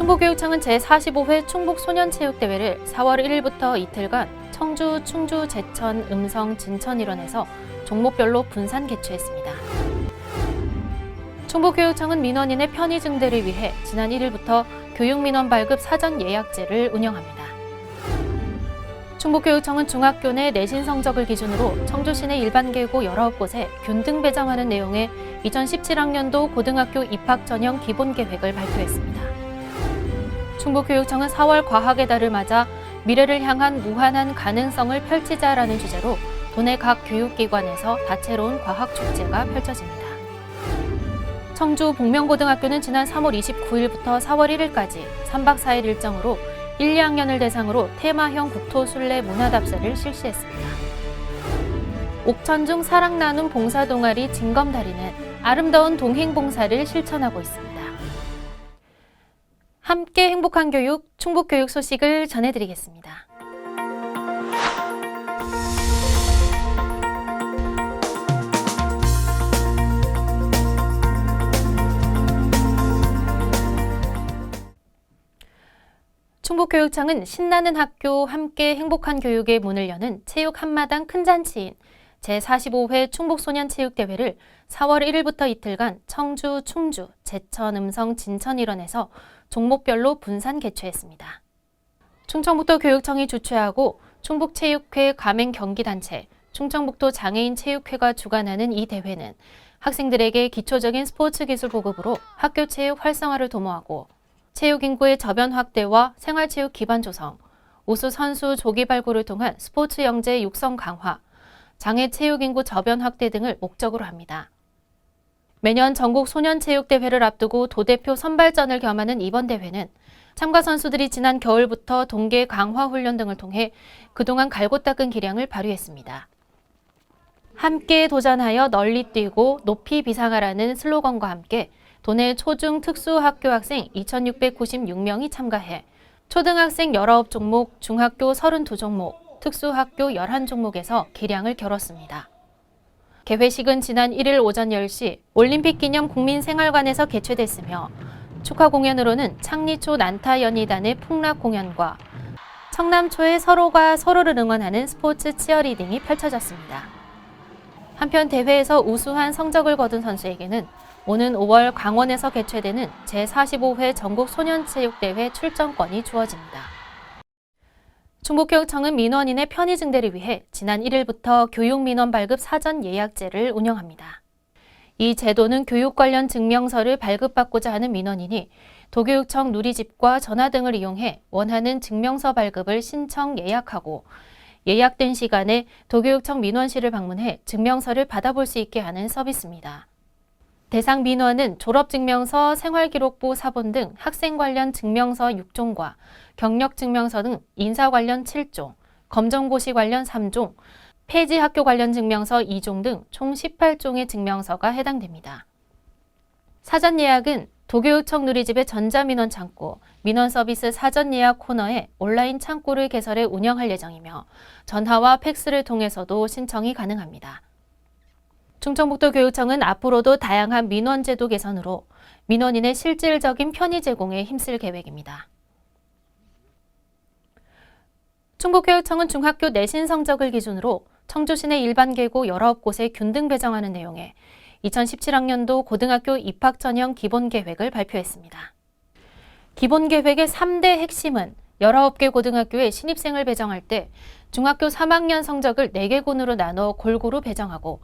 충북교육청은 제45회 충북소년체육대회를 4월 1일부터 이틀간 청주, 충주, 제천, 음성, 진천 일원에서 종목별로 분산 개최했습니다. 충북교육청은 민원인의 편의 증대를 위해 지난 1일부터 교육민원 발급 사전 예약제를 운영합니다. 충북교육청은 중학교 내 내신 성적을 기준으로 청주 시내 일반 계고 19곳에 균등 배정하는 내용의 2017학년도 고등학교 입학 전형 기본 계획을 발표했습니다. 충북교육청은 4월 과학의 달을 맞아 미래를 향한 무한한 가능성을 펼치자라는 주제로 도내 각 교육기관에서 다채로운 과학축제가 펼쳐집니다. 청주 복명고등학교는 지난 3월 29일부터 4월 1일까지 3박 4일 일정으로 1, 2학년을 대상으로 테마형 국토순례 문화답사를 실시했습니다. 옥천중 사랑나눔 봉사동아리 진검다리는 아름다운 동행봉사를 실천하고 있습니다. 함께 행복한 교육, 충북교육 소식을 전해드리겠습니다. 충북교육청은 신나는 학교, 함께 행복한 교육의 문을 여는 체육 한마당 큰 잔치인 제45회 충북소년체육대회를 4월 1일부터 이틀간 청주, 충주, 제천, 음성, 진천 일원에서 종목별로 분산 개최했습니다. 충청북도 교육청이 주최하고 충북체육회 가맹경기단체, 충청북도 장애인체육회가 주관하는 이 대회는 학생들에게 기초적인 스포츠 기술 보급으로 학교 체육 활성화를 도모하고 체육 인구의 저변 확대와 생활체육 기반 조성, 우수 선수 조기 발굴을 통한 스포츠 영재 육성 강화, 장애 체육 인구 저변 확대 등을 목적으로 합니다. 매년 전국 소년체육대회를 앞두고 도대표 선발전을 겸하는 이번 대회는 참가 선수들이 지난 겨울부터 동계 강화 훈련 등을 통해 그동안 갈고 닦은 기량을 발휘했습니다. 함께 도전하여 널리 뛰고 높이 비상하라는 슬로건과 함께 도내 초중 특수학교 학생 2,696명이 참가해 초등학생 19종목, 중학교 32종목, 특수학교 11종목에서 기량을 겨뤘습니다. 개회식은 지난 1일 오전 10시 올림픽 기념 국민생활관에서 개최됐으며 축하 공연으로는 창리초 난타연희단의 풍락 공연과 청남초의 서로가 서로를 응원하는 스포츠 치어리딩이 펼쳐졌습니다. 한편 대회에서 우수한 성적을 거둔 선수에게는 오는 5월 강원에서 개최되는 제45회 전국소년체육대회 출전권이 주어집니다. 충북교육청은 민원인의 편의 증대를 위해 지난 1일부터 교육민원 발급 사전 예약제를 운영합니다. 이 제도는 교육 관련 증명서를 발급받고자 하는 민원인이 도교육청 누리집과 전화 등을 이용해 원하는 증명서 발급을 신청 예약하고 예약된 시간에 도교육청 민원실을 방문해 증명서를 받아볼 수 있게 하는 서비스입니다. 대상 민원은 졸업증명서, 생활기록부 사본 등 학생 관련 증명서 6종과 경력증명서 등 인사 관련 7종, 검정고시 관련 3종, 폐지 학교 관련 증명서 2종 등 총 18종의 증명서가 해당됩니다. 사전 예약은 도교육청 누리집의 전자민원 창구, 민원 서비스 사전 예약 코너에 온라인 창구를 개설해 운영할 예정이며 전화와 팩스를 통해서도 신청이 가능합니다. 충청북도 교육청은 앞으로도 다양한 민원 제도 개선으로 민원인의 실질적인 편의 제공에 힘쓸 계획입니다. 충북교육청은 중학교 내신 성적을 기준으로 청주시 내 일반 계고 19곳에 균등 배정하는 내용의 2017학년도 고등학교 입학 전형 기본 계획을 발표했습니다. 기본 계획의 3대 핵심은 19개 고등학교에 신입생을 배정할 때 중학교 3학년 성적을 4개군으로 나눠 골고루 배정하고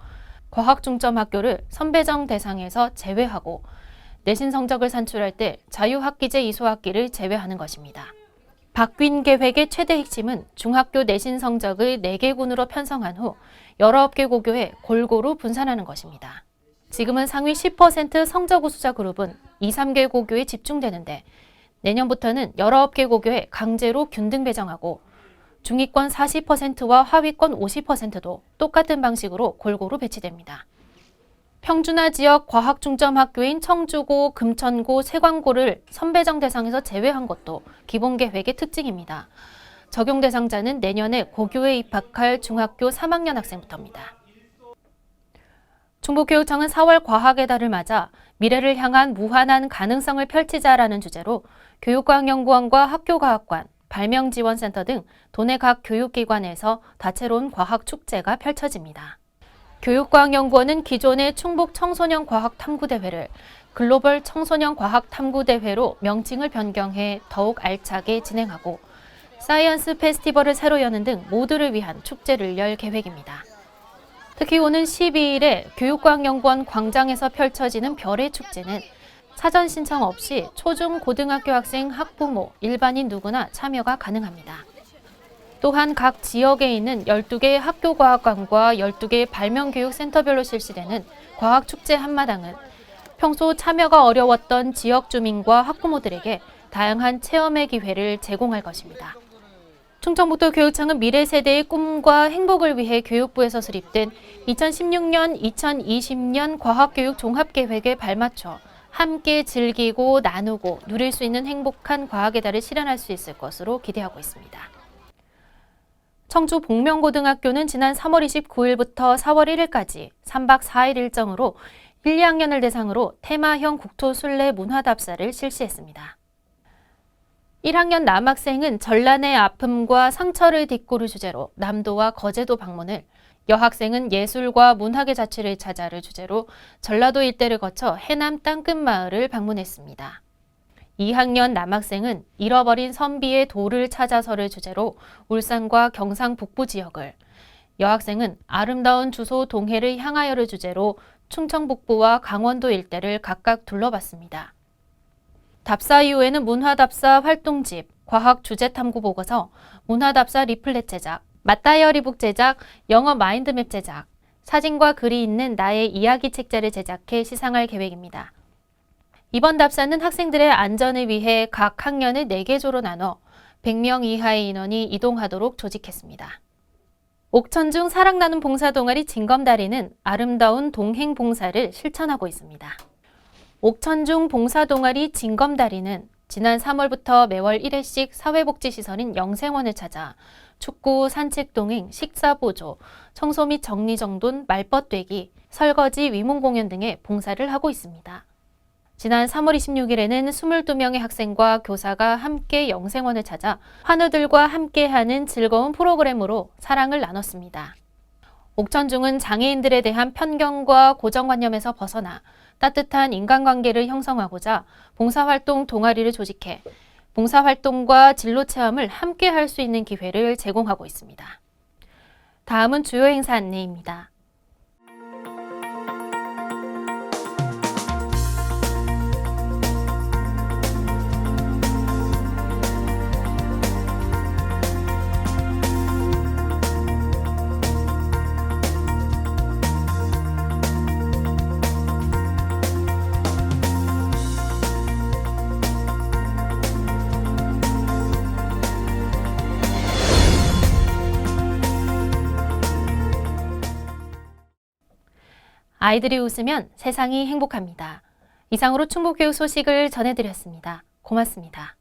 과학 중점 학교를 선배정 대상에서 제외하고 내신 성적을 산출할 때 자유학기제 이수학기를 제외하는 것입니다. 바뀐 계획의 최대 핵심은 중학교 내신 성적을 4개군으로 편성한 후 19개 고교에 골고루 분산하는 것입니다. 지금은 상위 10% 성적 우수자 그룹은 2, 3개 고교에 집중되는데 내년부터는 19개 고교에 강제로 균등 배정하고 중위권 40%와 하위권 50%도 똑같은 방식으로 골고루 배치됩니다. 평준화 지역 과학 중점 학교인 청주고, 금천고, 세광고를 선배정 대상에서 제외한 것도 기본 계획의 특징입니다. 적용 대상자는 내년에 고교에 입학할 중학교 3학년 학생부터입니다. 충북교육청은 4월 과학의 달을 맞아 미래를 향한 무한한 가능성을 펼치자라는 주제로 교육과학연구원과 학교과학관, 발명지원센터 등 도내 각 교육기관에서 다채로운 과학축제가 펼쳐집니다. 교육과학연구원은 기존의 충북 청소년 과학탐구대회를 글로벌 청소년 과학탐구대회로 명칭을 변경해 더욱 알차게 진행하고 사이언스 페스티벌을 새로 여는 등 모두를 위한 축제를 열 계획입니다. 특히 오는 12일에 교육과학연구원 광장에서 펼쳐지는 별의 축제는 사전 신청 없이 초중 고등학교 학생, 학부모, 일반인 누구나 참여가 가능합니다. 또한 각 지역에 있는 12개 학교과학관과 12개 발명교육센터별로 실시되는 과학축제 한마당은 평소 참여가 어려웠던 지역 주민과 학부모들에게 다양한 체험의 기회를 제공할 것입니다. 충청북도 교육청은 미래 세대의 꿈과 행복을 위해 교육부에서 수립된 2016년, 2020년 과학교육 종합계획에 발맞춰 함께 즐기고 나누고 누릴 수 있는 행복한 과학의 달을 실현할 수 있을 것으로 기대하고 있습니다. 청주 복명고등학교는 지난 3월 29일부터 4월 1일까지 3박 4일 일정으로 1, 2학년을 대상으로 테마형 국토순례 문화답사를 실시했습니다. 1학년 남학생은 전란의 아픔과 상처를 딛고를 주제로 남도와 거제도 방문을, 여학생은 예술과 문학의 자취를 찾아를 주제로 전라도 일대를 거쳐 해남 땅끝마을을 방문했습니다. 2학년 남학생은 잃어버린 선비의 돌을 찾아서를 주제로 울산과 경상 북부 지역을, 여학생은 아름다운 주소 동해를 향하여를 주제로 충청 북부와 강원도 일대를 각각 둘러봤습니다. 답사 이후에는 문화답사 활동집, 과학 주제 탐구 보고서, 문화답사 리플렛 제작, 맞다이어리북 제작, 영어 마인드맵 제작, 사진과 글이 있는 나의 이야기 책자를 제작해 시상할 계획입니다. 이번 답사는 학생들의 안전을 위해 각 학년을 4개조로 나눠 100명 이하의 인원이 이동하도록 조직했습니다. 옥천중 사랑 나눔 봉사 동아리 진검다리는 아름다운 동행 봉사를 실천하고 있습니다. 옥천중 봉사 동아리 진검다리는 지난 3월부터 매월 1회씩 사회복지시설인 영생원을 찾아 축구, 산책 동행, 식사 보조, 청소 및 정리정돈, 말벗되기, 설거지, 위문 공연 등의 봉사를 하고 있습니다. 지난 3월 26일에는 22명의 학생과 교사가 함께 영생원을 찾아 환우들과 함께하는 즐거운 프로그램으로 사랑을 나눴습니다. 옥천중은 장애인들에 대한 편견과 고정관념에서 벗어나 따뜻한 인간관계를 형성하고자 봉사활동 동아리를 조직해 봉사활동과 진로체험을 함께 할 수 있는 기회를 제공하고 있습니다. 다음은 주요 행사 안내입니다. 아이들이 웃으면 세상이 행복합니다. 이상으로 충북교육 소식을 전해드렸습니다. 고맙습니다.